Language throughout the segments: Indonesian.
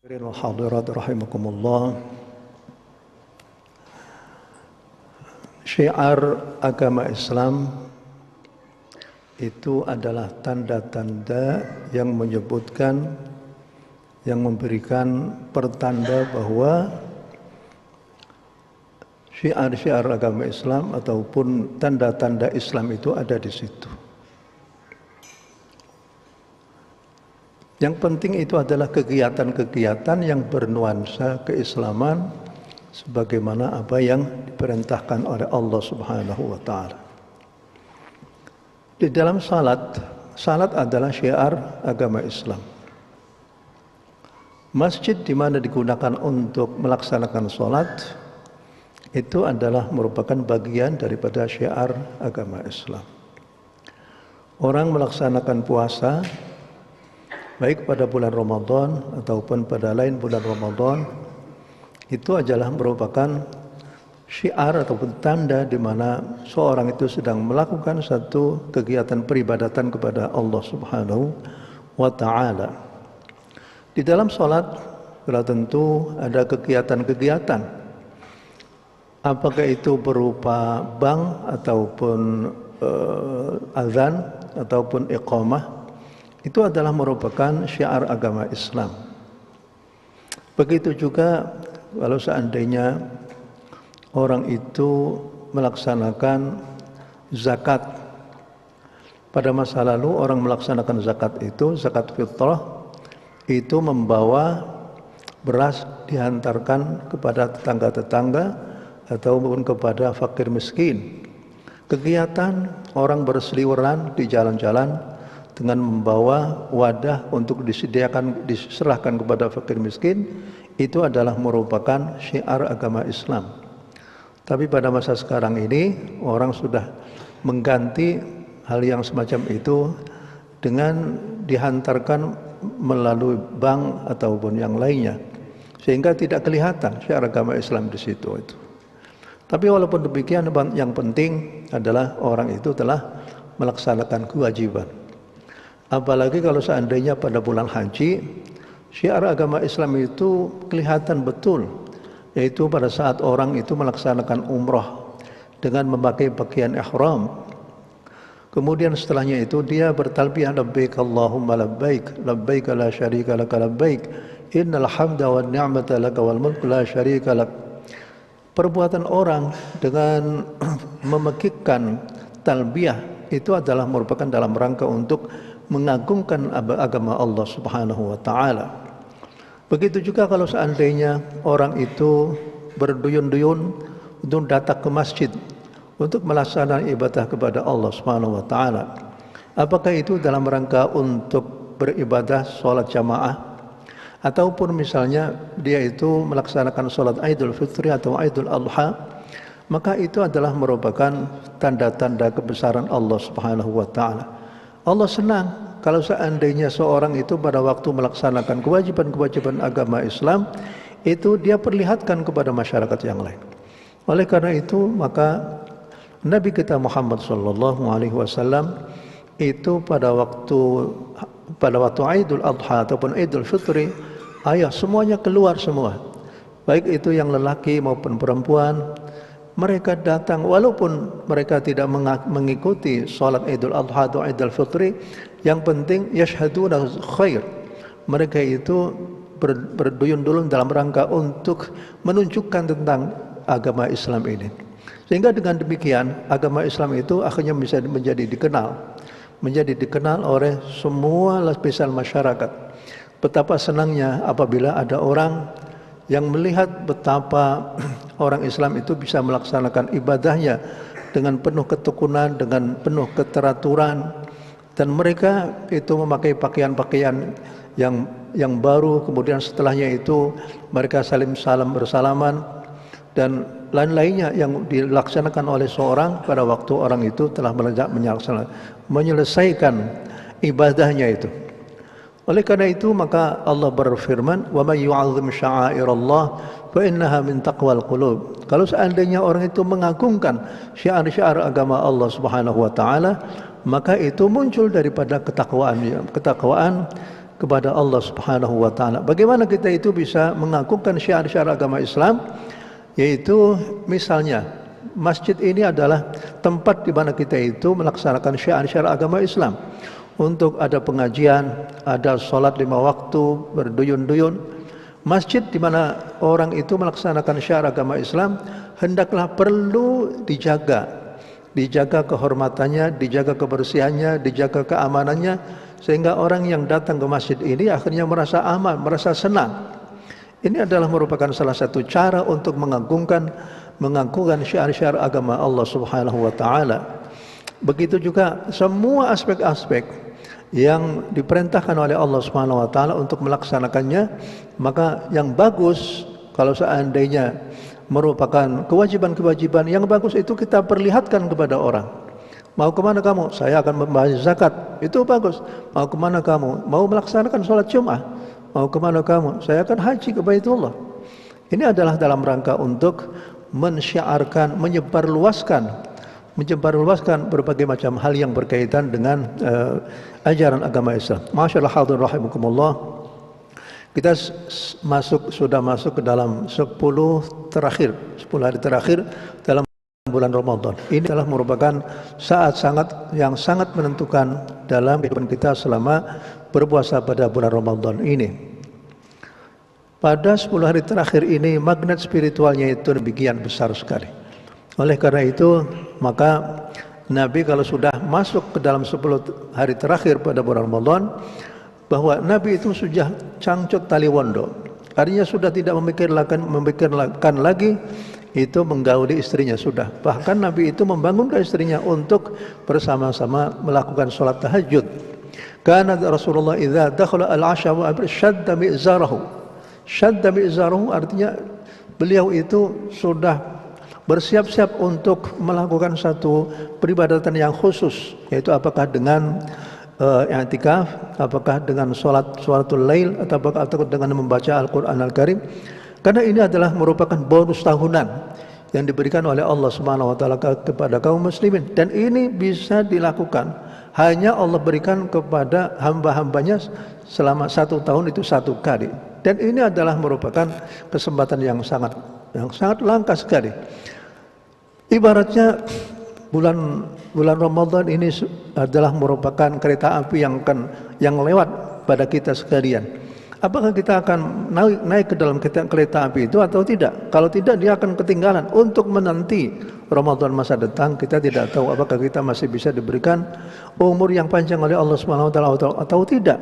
Hadirin wa hadirat rahimakumullah. Syiar agama Islam itu adalah tanda-tanda yang menyebutkan, yang memberikan pertanda bahwa syiar-syiar agama Islam ataupun tanda-tanda Islam itu ada di situ. Yang penting itu adalah kegiatan-kegiatan yang bernuansa keislaman sebagaimana apa yang diperintahkan oleh Allah Subhanahu wa taala. Di dalam salat adalah syiar agama Islam. Masjid di mana digunakan untuk melaksanakan salat itu adalah merupakan bagian daripada syiar agama Islam. Orang melaksanakan puasa baik pada bulan Ramadan ataupun pada lain bulan Ramadan, itu adalah merupakan syiar ataupun tanda di mana seorang itu sedang melakukan satu kegiatan peribadatan kepada Allah Subhanahu wa taala. Di dalam salat sudah tentu ada kegiatan-kegiatan, apakah itu berupa bang ataupun azan ataupun iqamah, itu adalah merupakan syiar agama Islam. Begitu juga kalau seandainya orang itu melaksanakan zakat. Pada masa lalu orang melaksanakan zakat itu, zakat fitrah, itu membawa beras dihantarkan kepada tetangga-tetangga ataupun kepada fakir miskin. Kegiatan orang berseliweran di jalan-jalan dengan membawa wadah untuk diserahkan kepada fakir miskin, itu adalah merupakan syiar agama Islam. Tapi pada masa sekarang ini orang sudah mengganti hal yang semacam itu dengan dihantarkan melalui bank ataupun yang lainnya, sehingga tidak kelihatan syiar agama Islam di situ itu. Tapi walaupun demikian, yang penting adalah orang itu telah melaksanakan kewajiban. Apalagi kalau seandainya pada bulan haji, syiar agama Islam itu kelihatan betul, yaitu pada saat orang itu melaksanakan umrah dengan memakai pakaian ihram. Kemudian setelahnya itu dia bertalbiyah labbaik Allahumma labbaik, labbaik la syarika laka labbaik, innal hamda wan ni'mata laka wal mulku la syarika lak. Perbuatan orang dengan memekikkan talbiyah itu adalah merupakan dalam rangka untuk mengagungkan agama Allah Subhanahu wa taala. Begitu juga kalau seandainya orang itu berduyun-duyun untuk datang ke masjid untuk melaksanakan ibadah kepada Allah Subhanahu wa taala. Apakah itu dalam rangka untuk beribadah salat jamaah ataupun misalnya dia itu melaksanakan salat Idul Fitri atau Idul Adha, maka itu adalah merupakan tanda-tanda kebesaran Allah Subhanahu wa taala. Allah senang kalau seandainya seorang itu pada waktu melaksanakan kewajiban-kewajiban agama Islam itu dia perlihatkan kepada masyarakat yang lain. Oleh karena itu maka Nabi kita Muhammad sallallahu alaihi wasallam itu pada waktu Idul Adha ataupun Idul Fitri, ayah semuanya keluar semua. Baik itu yang lelaki maupun perempuan, mereka datang walaupun mereka tidak mengikuti salat Idul Adha atau Idul Fitri, yang penting yashhaduna khair. Mereka itu berduyun-duyun dalam rangka untuk menunjukkan tentang agama Islam ini. Sehingga dengan demikian agama Islam itu akhirnya bisa menjadi dikenal oleh semua lapisan masyarakat. Betapa senangnya apabila ada orang yang melihat betapa orang Islam itu bisa melaksanakan ibadahnya dengan penuh ketekunan, dengan penuh keteraturan, dan mereka itu memakai pakaian-pakaian yang baru. Kemudian setelahnya itu mereka saling salam bersalaman dan lain-lainnya yang dilaksanakan oleh seorang pada waktu orang itu telah menyelesaikan ibadahnya itu. Oleh karena itu maka Allah berfirman, "Wa may yu'azzim sya'airallah fa innaha min taqwal qulub." Kalau seandainya orang itu mengagungkan syiar-syiar agama Allah Subhanahu wa taala, maka itu muncul daripada ketakwaan kepada Allah Subhanahu wa taala. Bagaimana kita itu bisa mengagungkan syiar-syiar agama Islam? Yaitu misalnya masjid ini adalah tempat di mana kita itu melaksanakan syiar-syiar agama Islam. Untuk ada pengajian, ada sholat 5 waktu berduyun-duyun. Masjid di mana orang itu melaksanakan syiar agama Islam hendaklah perlu dijaga. Dijaga kehormatannya, dijaga kebersihannya, dijaga keamanannya, sehingga orang yang datang ke masjid ini akhirnya merasa aman, merasa senang. Ini adalah merupakan salah satu cara untuk mengagungkan syiar-syiar agama Allah Subhanahu wa taala. Begitu juga semua aspek-aspek yang diperintahkan oleh Allah Subhanahu wa taala untuk melaksanakannya, maka yang bagus kalau seandainya merupakan kewajiban-kewajiban yang bagus itu kita perlihatkan kepada orang. Mau kemana kamu? Saya akan membayar zakat. Itu bagus. Mau kemana kamu? Mau melaksanakan sholat Jumat. Mau kemana kamu? Saya akan haji ke Baitullah. Ini adalah dalam rangka untuk mensyiarkan, menyebarluaskan berbagai macam hal yang berkaitan dengan ajaran agama Islam. Masyaallah hadirin rahimakumullah. Kita sudah masuk ke dalam 10 hari terakhir dalam bulan Ramadan. Ini adalah merupakan saat yang sangat menentukan dalam kehidupan kita selama berpuasa pada bulan Ramadan ini. Pada 10 hari terakhir ini magnet spiritualnya itu demikian besar sekali. Oleh karena itu, maka Nabi kalau sudah masuk ke dalam 10 hari terakhir pada bulan Ramadan, bahwa Nabi itu sudah cangcut tali wondo. Artinya sudah tidak memikirkan lagi itu menggauli istrinya sudah. Bahkan Nabi itu membangunkan istrinya untuk bersama-sama melakukan sholat tahajud. Karena Rasulullah idza dakhala al-'asha wa shadda mi'zarahu. Shadda mi'zarahu artinya beliau itu sudah bersiap-siap untuk melakukan satu peribadatan yang khusus, yaitu apakah dengan i'tikaf, apakah dengan sholatul lail, atau dengan membaca Al-Quran Al-Karim. Karena ini adalah merupakan bonus tahunan yang diberikan oleh Allah Subhanahu wa taala kepada kaum muslimin, dan ini bisa dilakukan hanya Allah berikan kepada hamba-hambanya selama 1 tahun itu 1 kali. Dan ini adalah merupakan kesempatan yang sangat langka sekali. Ibaratnya bulan Ramadan ini adalah merupakan kereta api yang lewat pada kita sekalian. Apakah kita akan naik ke dalam kereta api itu atau tidak? Kalau tidak, dia akan ketinggalan. Untuk menanti Ramadan masa datang, kita tidak tahu apakah kita masih bisa diberikan umur yang panjang oleh Allah Subhanahu wa taala atau tidak.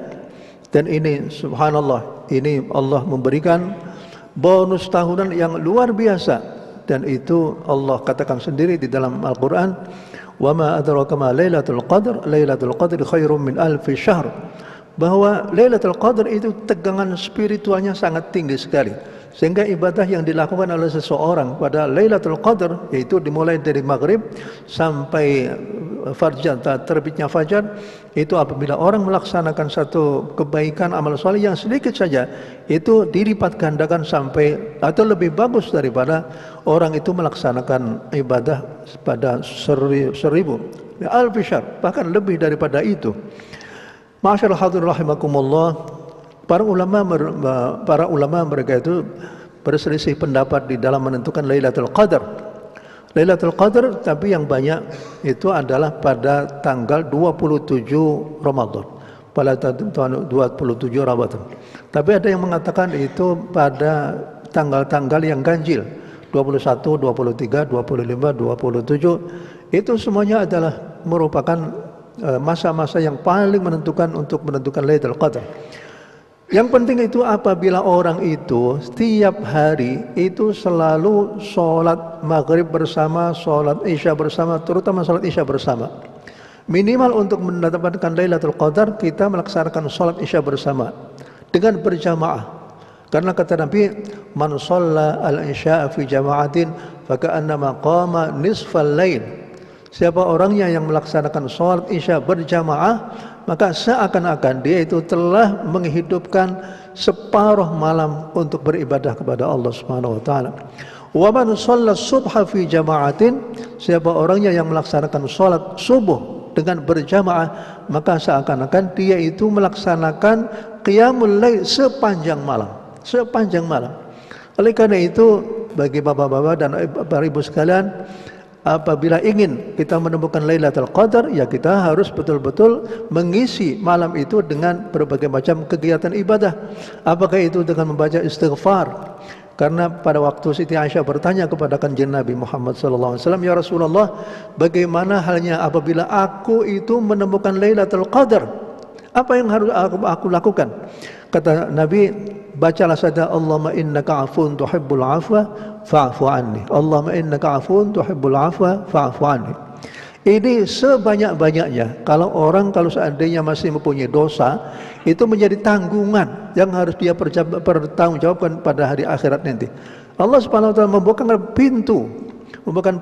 Dan ini subhanallah, ini Allah memberikan bonus tahunan yang luar biasa. Dan itu Allah katakan sendiri di dalam Al-Quran, wa ma adraka ma lailatul qadri khairum min alfi syahr, bahwa Lailatul Qadar itu tegangan spiritualnya sangat tinggi sekali, sehingga ibadah yang dilakukan oleh seseorang pada Lailatul Qadar, yaitu dimulai dari maghrib sampai terbitnya fajar, itu apabila orang melaksanakan satu kebaikan amal soleh yang sedikit saja, itu dilipat gandakan sampai atau lebih bagus daripada orang itu melaksanakan ibadah pada 1000 alfi syahr, bahkan lebih daripada itu. Masyaallah hadirin rahimakumullah, para ulama mereka itu berselisih pendapat di dalam menentukan Lailatul Qadar. Lailatul Qadar, tapi yang banyak itu adalah pada tanggal 27 Ramadan. Pada tanggal 27 Ramadan. Tapi ada yang mengatakan itu pada tanggal-tanggal yang ganjil, 21, 23, 25, 27. Itu semuanya adalah merupakan masa-masa yang paling menentukan untuk menentukan Lailatul Qadar. Yang penting itu apabila orang itu setiap hari itu selalu sholat maghrib bersama, sholat isya bersama, terutama sholat isya bersama. Minimal untuk mendapatkan Lailatul Qadar, kita melaksanakan sholat isya bersama dengan berjamaah. Karena kata Nabi, man shalla al-isya fi jama'atin faka'annama qama nisfal lail. Siapa orangnya yang melaksanakan sholat isya berjamaah, maka seakan-akan dia itu telah menghidupkan separuh malam untuk beribadah kepada Allah Subhanahu wa taala. Wa man shalla subha fi jama'atin, siapa orangnya yang melaksanakan sholat subuh dengan berjamaah, maka seakan-akan dia itu melaksanakan qiyamul lail sepanjang malam, sepanjang malam. Oleh karena itu, bagi bapak-bapak dan bapak ibu sekalian, apabila ingin kita menemukan Lailatul Qadar, ya kita harus betul-betul mengisi malam itu dengan berbagai macam kegiatan ibadah. Apakah itu dengan membaca istighfar? Karena pada waktu Siti Aisyah bertanya kepada kanjeng Nabi Muhammad SAW, ya Rasulullah, bagaimana halnya apabila aku itu menemukan Lailatul Qadar? Apa yang harus aku lakukan? Kata Nabi, bacalah saja Allahumma innaka afun tuhibbul afwa fa'fu anni. Allahumma innaka afun tuhibbul afwa fa'fu anni. Ini sebanyak-banyaknya. Kalau seandainya masih mempunyai dosa, itu menjadi tanggungan yang harus dia pertanggungjawabkan pada hari akhirat nanti. Allah Subhanahu wa taala membukakan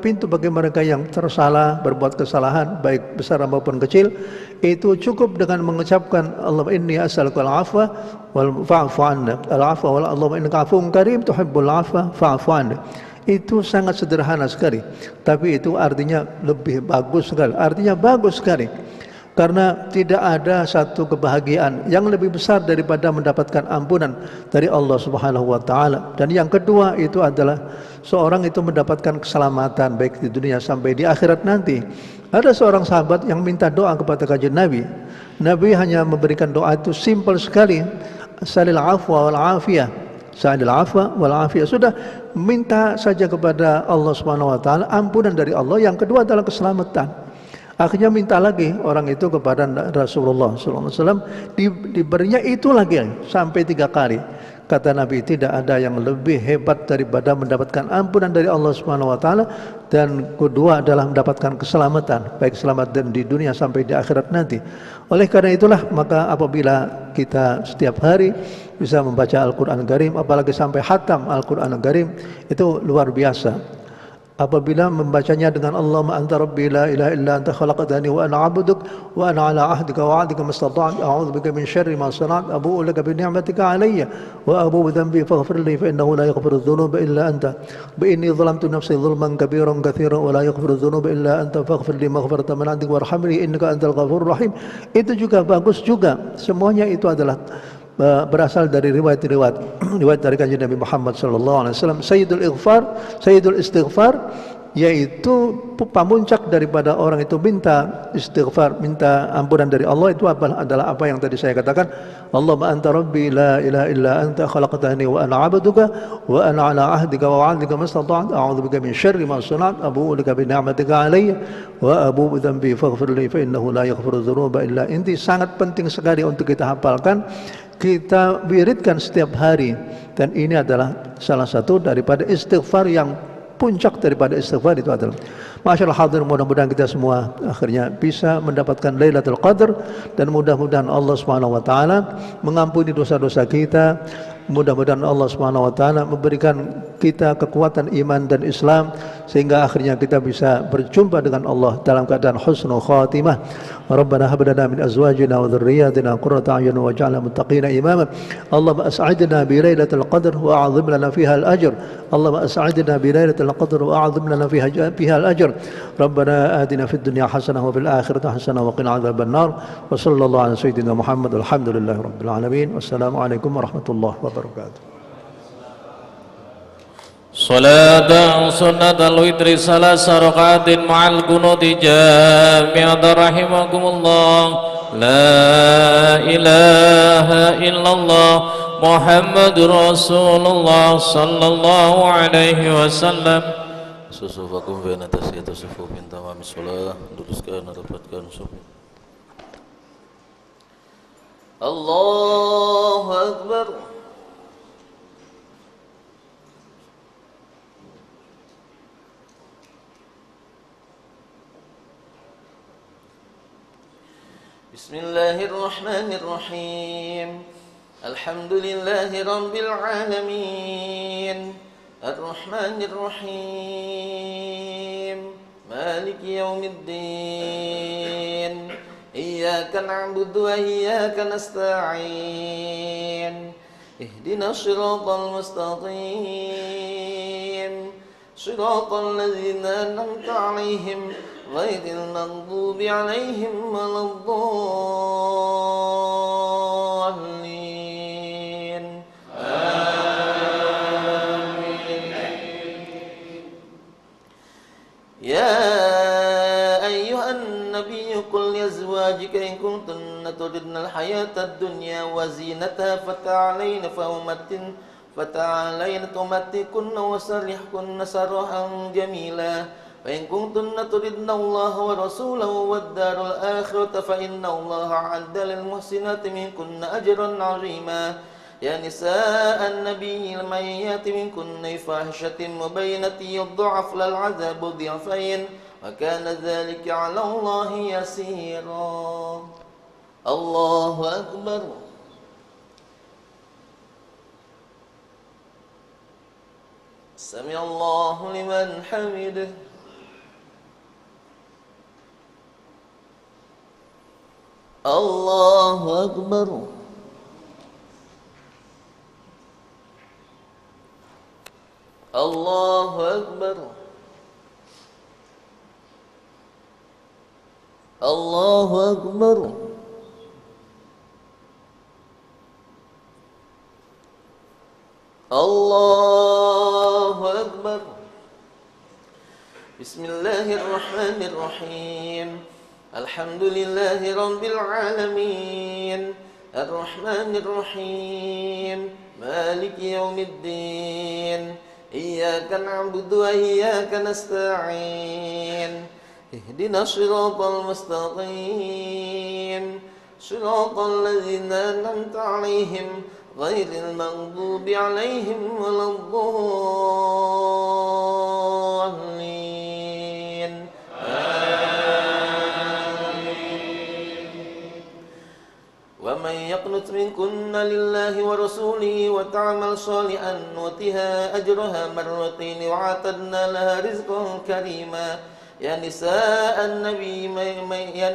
pintu bagi mereka yang tersalah, berbuat kesalahan baik besar maupun kecil. Itu cukup dengan mengucapkan Allahumma inni as'aluka al-'afwa wal fa'fu 'anna. Al-'afwa wal Allahumma innaka 'afuwwun karim tuhibbul 'afwa fa'fu 'anni. Itu sangat sederhana sekali, tapi itu artinya lebih bagus sekali. Artinya bagus sekali. Karena tidak ada satu kebahagiaan yang lebih besar daripada mendapatkan ampunan dari Allah Subhanahu wa taala. Dan yang kedua itu adalah seorang itu mendapatkan keselamatan baik di dunia sampai di akhirat nanti. Ada seorang sahabat yang minta doa kepada kanjeng Nabi. Nabi hanya memberikan doa itu simple sekali. Salil afwa wal afiyah. Salil afwa wal afiyah. Sudah, minta saja kepada Allah Subhanahu wa taala ampunan dari Allah. Yang kedua adalah keselamatan. Akhirnya minta lagi orang itu kepada Rasulullah SAW, diberinya itu lagi sampai 3 kali. Kata Nabi, tidak ada yang lebih hebat daripada mendapatkan ampunan dari Allah Subhanahu wa taala, dan kedua adalah mendapatkan keselamatan, baik keselamatan di dunia sampai di akhirat nanti. Oleh karena itulah, maka apabila kita setiap hari bisa membaca Al-Qur'an Karim, apalagi sampai khatam Al-Qur'an Karim, itu luar biasa. Apabila membacanya dengan Allahumma anta rabbi la ilaha illa anta khalaqtani wa ana 'abduk wa ana 'ala 'ahdika wa 'adika mastata'tu a'udzubika min syarri ma sana'tu abu'u laka bi ni'matika 'alayya wa abu'u bi dhanbi faghfir li fa innahu la yaghfiru dhunuba illa anta wa inni dhalamtu nafsi dhulman kabiran katsiran wa la yaghfiru dhunuba illa anta faghfir li maghfiratan min 'indik warhamni innaka antal ghafurur rahim. Itu juga bagus juga. Semuanya itu adalah berasal dari riwayat dari kanjeng Nabi Muhammad SAW. Sayyidul istighfar, yaitu pamuncak daripada orang itu minta istighfar, minta ampunan dari Allah, itu adalah apa yang tadi saya katakan. Allahumma anta rabbi la ilaha illa anta khalaqtani wa ana 'abduka wa ana 'ala 'ahdika wa 'adika mastata'tu a'udzubika min syarri ma sana'tu abu'u laka bi ni'matika 'alayya wa abu'u bi dhanbi faghfir li fa innahu la yaghfiru dzunuba illa anta. Sangat penting sekali untuk kita hafalkan, kita wiridkan setiap hari, dan ini adalah salah satu daripada istighfar. Yang puncak daripada istighfar itu adalah, masyaallah hadirin, mudah-mudahan kita semua akhirnya bisa mendapatkan Lailatul Qadar, dan mudah-mudahan Allah Subhanahu wa taala mengampuni dosa-dosa kita. Mudah-mudahan Allah Subhanahu wa taala memberikan kita kekuatan iman dan Islam, sehingga akhirnya kita bisa berjumpa dengan Allah dalam keadaan husnul khatimah. Rabbana hab lana min azwajina wa dhurriyyatina qurrata a'yun waj'alna muttaqina imama. Allahumma as'idna bi lailatul qadr wa a'zim lana fiha al-ajr. Allahumma as'idna bi lailatul qadr wa a'zim lana fiha al-ajr. Rabbana atina fid dunya hasanah wa fil akhirati hasanah wa qina adzaban nar. Wa sallallahu ala sayyidina Muhammad walhamdulillahi rabbil alamin. Wassalamu alaikum warahmatullahi wabarakatuh. Salatan sunnatal witri salasa rakaatin ma'al qunuti jami'atan rahimakumullah. La ilaha illallah Muhammadur Rasulullah sallallahu alaihi wasallam. Susufakum baina tasiyati sufufin tamamis shalah, luruskan rapatkan sufuf. Allahu akbar. Bismillahirrahmanirrahim. Alhamdulillahi rabbil alamin. Ar-Rahmanirrahim. Maliki yaumiddin. Iyyaka na'budu wa iyyaka nasta'in. Ihdinas siratal mustaqim. Siratal ladzina an'amta 'alaihim ghairil maghdubi 'alaihim waladdallin. كنتن تردن الحياة الدنيا وزينتها فتعالين تمتعكن وسرحكن سراحا جميلا فإن كنتن تردن الله ورسوله والدار الآخرة فإن الله أعد للمحسنات منكن أجرا عظيما يا نساء النبي من يأت منكن بفاحشة مبينة يضاعف لها العذاب ضعفين وكان ذلك على الله يسيرا الله أكبر سمع الله لمن حمده الله أكبر الله أكبر الله أكبر الله أكبر بسم الله الرحمن الرحيم الحمد لله رب العالمين الرحمن الرحيم مالك يوم الدين إياك نعبد وإياك نستعين اهدنا الصراط المستقيم صراط الذين أنعمت عليهم غير المغضوب عليهم ولا الضالين ومن يقنت منكن لله ورسوله وتعمل صالحا نؤتها أجرها مرتين وأعتدنا لها رزقا كريما يا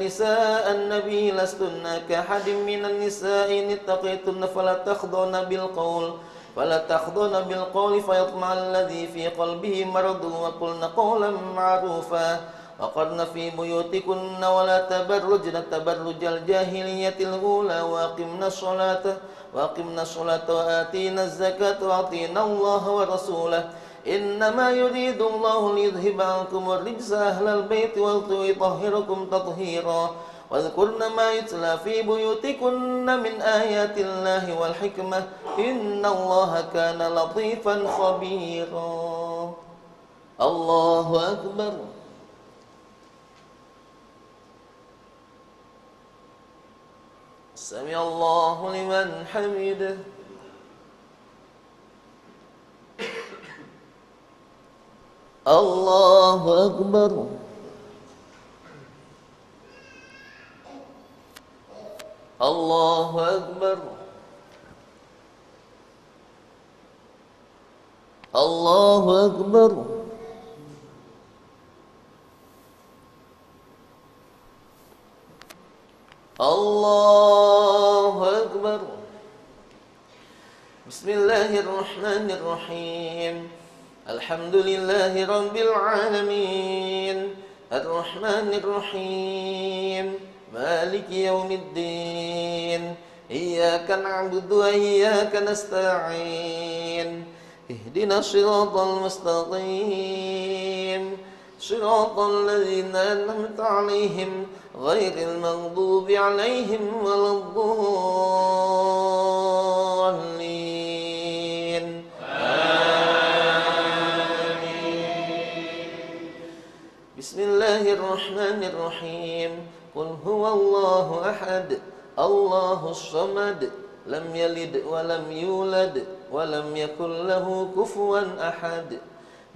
نساء النبي لستن كأحد من النساء إن اتقيتن فلا تخضن بالقول فيطمع الذي في قلبه مرض وقلن قولا معروفا وقرن في بيوتكن ولا تبرجن تبرج الجاهلية الأولى وأقمنا الصلاة وآتينا الزكاة وأطيعنا الله ورسوله إنما يريد الله ليذهب عنكم الرجس أهل البيت ويطهركم تطهيرا واذكرن ما يتلى في بيوتكن من آيات الله والحكمة إن الله كان لطيفا خبيرا الله أكبر سمع الله لمن حمده الله أكبر الله أكبر الله أكبر الله أكبر بسم الله الرحمن الرحيم الحمد لله رب العالمين الرحمن الرحيم مالك يوم الدين إياك نعبد وإياك نستعين اهدنا الصراط المستقيم صراط الذين أنعمت عليهم غير المغضوب عليهم ولا الضالين بسم الله الرحمن الرحيم قل هو الله أحد الله الصمد لم يلد ولم يولد ولم يكن له كفوا أحد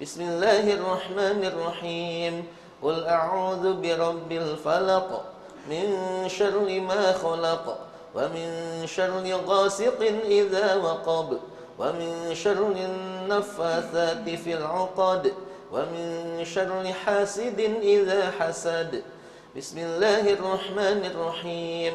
بسم الله الرحمن الرحيم قل أعوذ برب الفلق من شر ما خلق ومن شر غاسق إذا وقب ومن شر النفاثات في العقد ومن شر حاسد إذا حسد بسم الله الرحمن الرحيم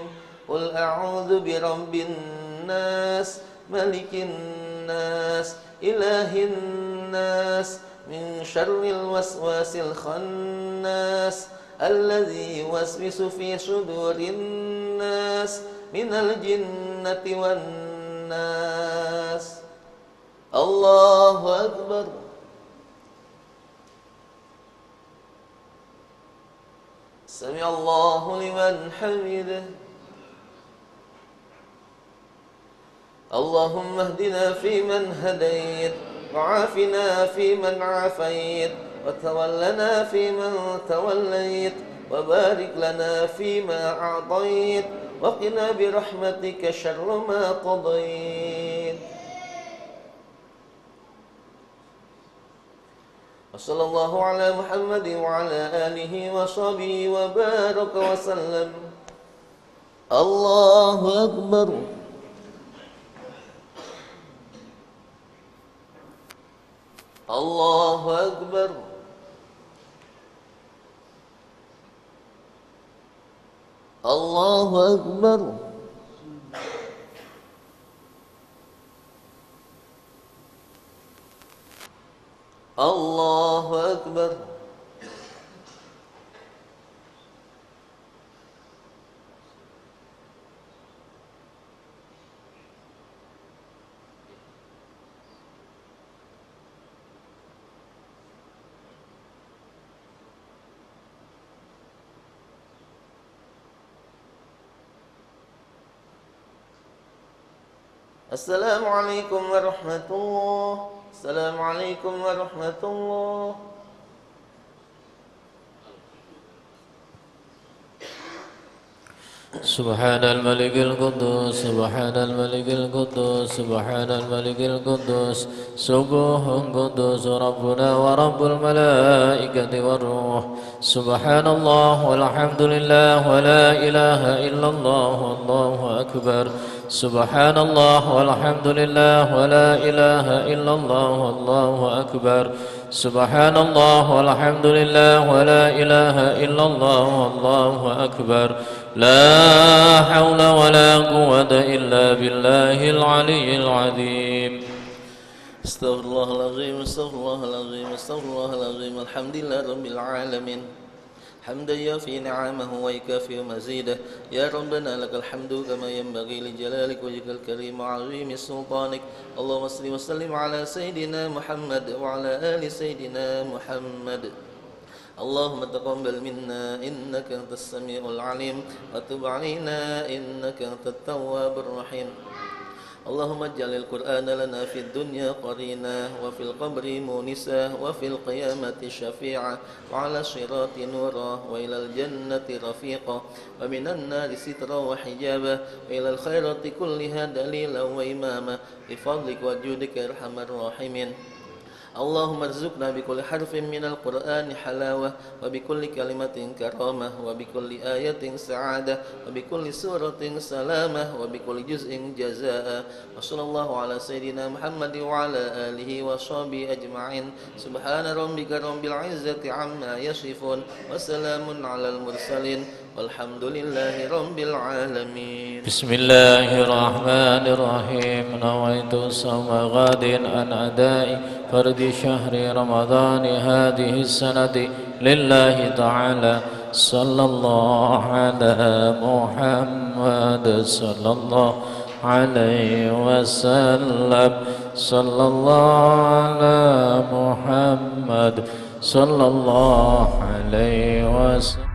قل أعوذ برب الناس ملك الناس إله الناس من شر الوسواس الخناس الذي يوسوس في صدور الناس من الجنة والناس الله أكبر سمع الله لمن حمده اللهم اهدنا فيمن هديت وعافنا فيمن عافيت وتولنا فيمن توليت وبارك لنا فيما أعطيت وقنا برحمتك شر ما قضيت وصلى الله على محمد وعلى آله وصحبه وبارك وسلم. الله أكبر. الله أكبر. الله أكبر. الله أكبر. السلام عليكم ورحمة الله. السلام عليكم ورحمة الله. سبحان الملك القدوس سبحان الملك القدوس سبحان الملك القدوس سبوح قدوس ربنا ورب الملائكة والروح. سبحان الله والحمد لله ولا إله إلا الله والله أكبر. سبحان الله والحمد لله ولا إله إلا الله والله أكبر. سبحان الله والحمد لله ولا إله إلا الله والله أكبر. لا حول ولا قوة إلا بالله العلي العظيم. استغفر الله العظيم استغفر الله العظيم استغفر الله العظيم. الحمد لله رب العالمين حمدا يوفي نعمه ويكافئ مزيده. يا ربنا لك الحمد كما ينبغي لجلالك وجهك الكريم وعظيم سلطانك. اللهم صل وسلم على سيدنا محمد وعلى آل سيدنا محمد. اللهم تقبل منا إنك أنت السميع العليم وتب علينا إنك أنت التواب الرحيم. اللهم اجعل القرآن لنا في الدنيا قرينا وفي القبر مونسا وفي القيامة شفيعا وعلى الصراط نورا وإلى الجنة رفيقا ومن النار سترا وحجابا وإلى الخيرات كلها دليلا وإماما بفضلك وجودك يا أرحم الراحمين. اللهم ارزقنا بكل حرف من القرآن حلاوة وبكل كلمة كرامة وبكل آية سعادة وبكل سورة سلامة وبكل جزء جزاء. وصلى الله على سيدنا محمد وعلى آله وصحبه أجمعين. سبحان ربك رب العزة عما يصفون وسلام على المرسلين والحمد لله رب العالمين. بسم الله الرحمن الرحيم. نويت صوم غد عن أداء فرد شهر رمضان هذه السنة لله تعالى. صلى الله على محمد صلى الله عليه وسلم. صلى الله على محمد صلى الله عليه وسلم.